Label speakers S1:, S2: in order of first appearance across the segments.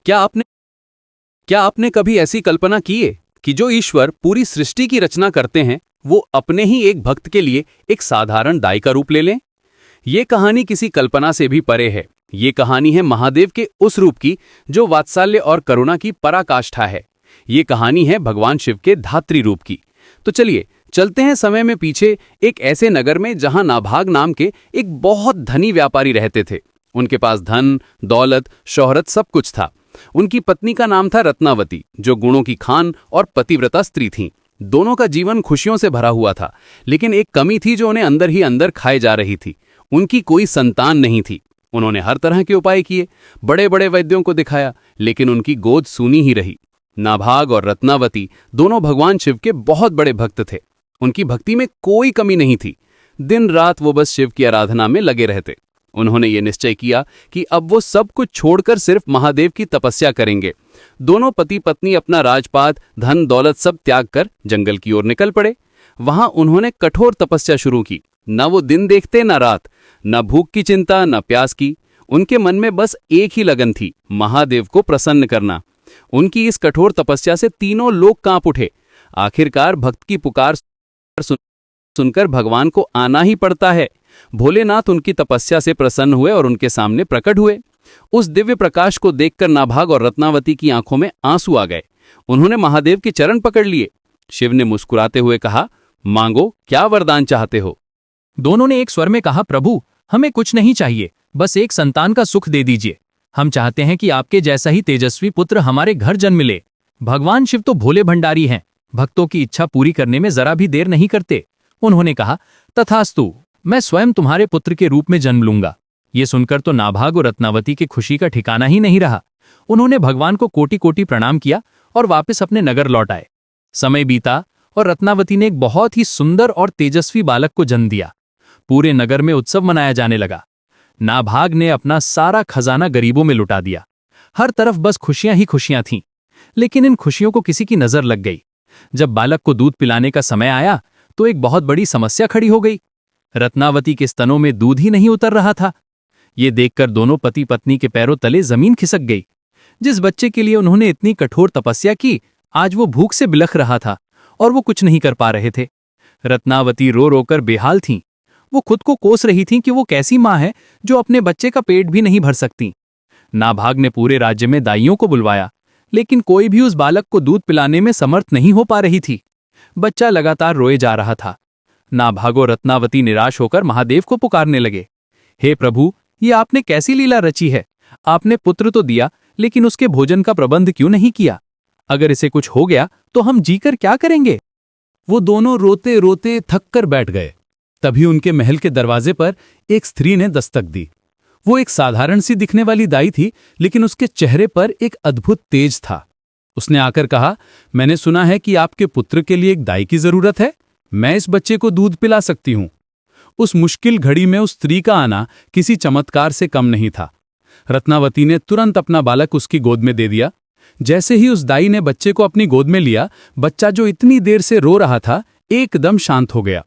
S1: क्या आपने क्या आपने कभी ऐसी कल्पना की है कि जो ईश्वर पूरी सृष्टि की रचना करते हैं वो अपने ही एक भक्त के लिए एक साधारण दाई का रूप ले लें? ये कहानी किसी कल्पना से भी परे है। ये कहानी है महादेव के उस रूप की जो वात्सल्य और करुणा की पराकाष्ठा है। ये कहानी है भगवान शिव के धात्री रूप की। तो चलिए चलते हैं समय में पीछे, एक ऐसे नगर में जहां नाभाग नाम के एक बहुत धनी व्यापारी रहते थे। उनके पास धन, दौलत, शोहरत सब कुछ था। उनकी पत्नी का नाम था रत्नावती, जो गुणों की खान और पतिव्रता स्त्री थीं। दोनों का जीवन खुशियों से भरा हुआ था, लेकिन एक कमी थी जो उन्हें अंदर ही अंदर खाए जा रही थी। उनकी कोई संतान नहीं थी। उन्होंने हर तरह के उपाय किए, बड़े बड़े वैद्यों को दिखाया, लेकिन उनकी गोद सूनी ही रही। नाभाग और रत्नावती दोनों भगवान शिव के बहुत बड़े भक्त थे। उनकी भक्ति में कोई कमी नहीं थी। दिन रात वो बस शिव की आराधना में लगे रहते। उन्होंने ये निश्चय किया कि अब वो सब कुछ छोड़कर सिर्फ महादेव की तपस्या करेंगे। दोनों पति पत्नी अपना राजपाट, धन दौलत सब त्याग कर जंगल की ओर निकल पड़े। वहां उन्होंने कठोर तपस्या शुरू की। न वो दिन देखते न रात, न भूख की चिंता न प्यास की। उनके मन में बस एक ही लगन थी, महादेव को प्रसन्न करना। उनकी इस कठोर तपस्या से तीनों लोग कांप उठे। आखिरकार भक्त की पुकार सुनकर भगवान को आना ही पड़ता है। भोलेनाथ उनकी तपस्या से प्रसन्न हुए और उनके सामने प्रकट हुए। उस दिव्य प्रकाश को देखकर नाभाग और रत्नावती की आंखों में आंसू आ गए। उन्होंने महादेव के चरण पकड़ लिए। शिव ने मुस्कुराते हुए कहा, मांगो, क्या वरदान चाहते हो?
S2: दोनों ने एक स्वर में कहा, प्रभु, हमें कुछ नहीं चाहिए, बस एक संतान का सुख दे दीजिए। हम चाहते हैं कि आपके जैसा ही तेजस्वी पुत्र हमारे घर जन्म ले। भगवान शिव तो भोले भंडारी हैं, भक्तों की इच्छा पूरी करने में जरा भी देर नहीं करते। उन्होंने कहा, तथास्तु, मैं स्वयं तुम्हारे पुत्र के रूप में जन्म लूंगा। ये सुनकर तो नाभाग और रत्नावती की खुशी का ठिकाना ही नहीं रहा। उन्होंने भगवान को कोटि कोटि प्रणाम किया और वापस अपने नगर लौट आए। समय बीता और रत्नावती ने एक बहुत ही सुंदर और तेजस्वी बालक को जन्म दिया। पूरे नगर में उत्सव मनाया जाने लगा। नाभाग ने अपना सारा खजाना गरीबों में लुटा दिया। हर तरफ बस खुशियां ही खुशियां थीं। लेकिन इन खुशियों को किसी की नजर लग गई। जब बालक को दूध पिलाने का समय आया तो एक बहुत बड़ी समस्या खड़ी हो गई। रत्नावती के स्तनों में दूध ही नहीं उतर रहा था। ये देखकर दोनों पति पत्नी के पैरों तले जमीन खिसक गई। जिस बच्चे के लिए उन्होंने इतनी कठोर तपस्या की, आज वो भूख से बिलख रहा था और वो कुछ नहीं कर पा रहे थे। रत्नावती रो रोकर बेहाल थीं। वो खुद को कोस रही थीं कि वो कैसी माँ है जो अपने बच्चे का पेट भी नहीं भर सकती। नाभाग ने पूरे राज्य में दाइयों को बुलवाया, लेकिन कोई भी उस बालक को दूध पिलाने में समर्थ नहीं हो पा रही थी। बच्चा लगातार रोए जा रहा था। नाभाग और रत्नावती निराश होकर महादेव को पुकारने लगे, हे प्रभु, ये आपने कैसी लीला रची है? आपने पुत्र तो दिया, लेकिन उसके भोजन का प्रबंध क्यों नहीं किया? अगर इसे कुछ हो गया तो हम जीकर क्या करेंगे?
S1: वो दोनों रोते रोते थक कर बैठ गए। तभी उनके महल के दरवाजे पर एक स्त्री ने दस्तक दी। वो एक साधारण सी दिखने वाली दाई थी, लेकिन उसके चेहरे पर एक अद्भुत तेज था। उसने आकर कहा, मैंने सुना है कि आपके पुत्र के लिए एक दाई की जरूरत है। मैं इस बच्चे को दूध पिला सकती हूं। उस मुश्किल घड़ी में उस स्त्री का आना किसी चमत्कार से कम नहीं था। रत्नावती ने तुरंत अपना बालक उसकी गोद में दे दिया। जैसे ही उस दाई ने बच्चे को अपनी गोद में लिया, बच्चा जो इतनी देर से रो रहा था एकदम शांत हो गया।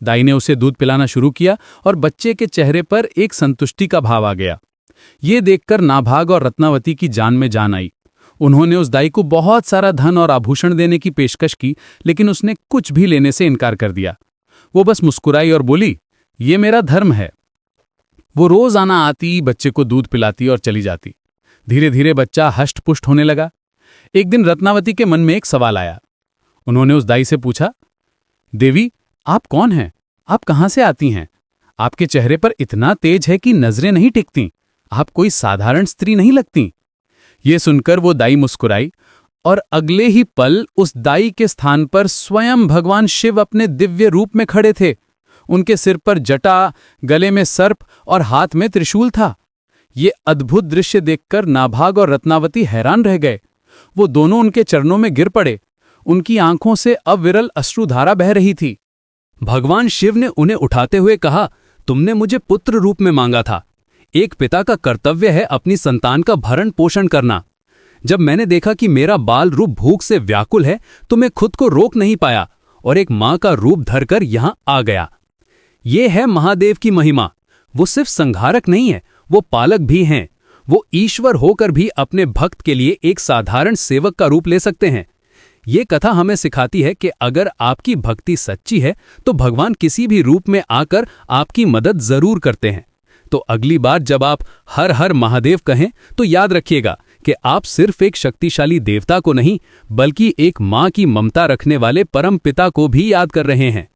S1: दाई ने उसे दूध पिलाना शुरू किया और बच्चे के चेहरे पर एक संतुष्टि का भाव आ गया। ये देखकर नाभाग और रत्नावती की जान में जान आई। उन्होंने उस दाई को बहुत सारा धन और आभूषण देने की पेशकश की, लेकिन उसने कुछ भी लेने से इनकार कर दिया। वो बस मुस्कुराई और बोली, ये मेरा धर्म है। वो रोज आना आती, बच्चे को दूध पिलाती और चली जाती। धीरे धीरे बच्चा हष्ट पुष्ट होने लगा। एक दिन रत्नावती के मन में एक सवाल आया। उन्होंने उस दाई से पूछा, देवी, आप कौन हैं? आप कहां से आती हैं? आपके चेहरे पर इतना तेज है कि नजरें नहीं टिकती। आप कोई साधारण स्त्री नहीं लगती। ये सुनकर वो दाई मुस्कुराई और अगले ही पल उस दाई के स्थान पर स्वयं भगवान शिव अपने दिव्य रूप में खड़े थे। उनके सिर पर जटा, गले में सर्प और हाथ में त्रिशूल था। ये अद्भुत दृश्य देखकर नाभाग और रत्नावती हैरान रह गए। वो दोनों उनके चरणों में गिर पड़े। उनकी आंखों से अविरल अश्रुधारा बह रही थी। भगवान शिव ने उन्हें उठाते हुए कहा, तुमने मुझे पुत्र रूप में मांगा था। एक पिता का कर्तव्य है अपनी संतान का भरण पोषण करना। जब मैंने देखा कि मेरा बाल रूप भूख से व्याकुल है तो मैं खुद को रोक नहीं पाया और एक मां का रूप धरकर यहां आ गया। ये है महादेव की महिमा। वो सिर्फ संहारक नहीं है, वो पालक भी हैं। वो ईश्वर होकर भी अपने भक्त के लिए एक साधारण सेवक का रूप ले सकते हैं। ये कथा हमें सिखाती है कि अगर आपकी भक्ति सच्ची है तो भगवान किसी भी रूप में आकर आपकी मदद जरूर करते हैं। तो अगली बार जब आप हर हर महादेव कहें तो याद रखिएगा कि आप सिर्फ एक शक्तिशाली देवता को नहीं बल्कि एक माँ की ममता रखने वाले परम पिता को भी याद कर रहे हैं।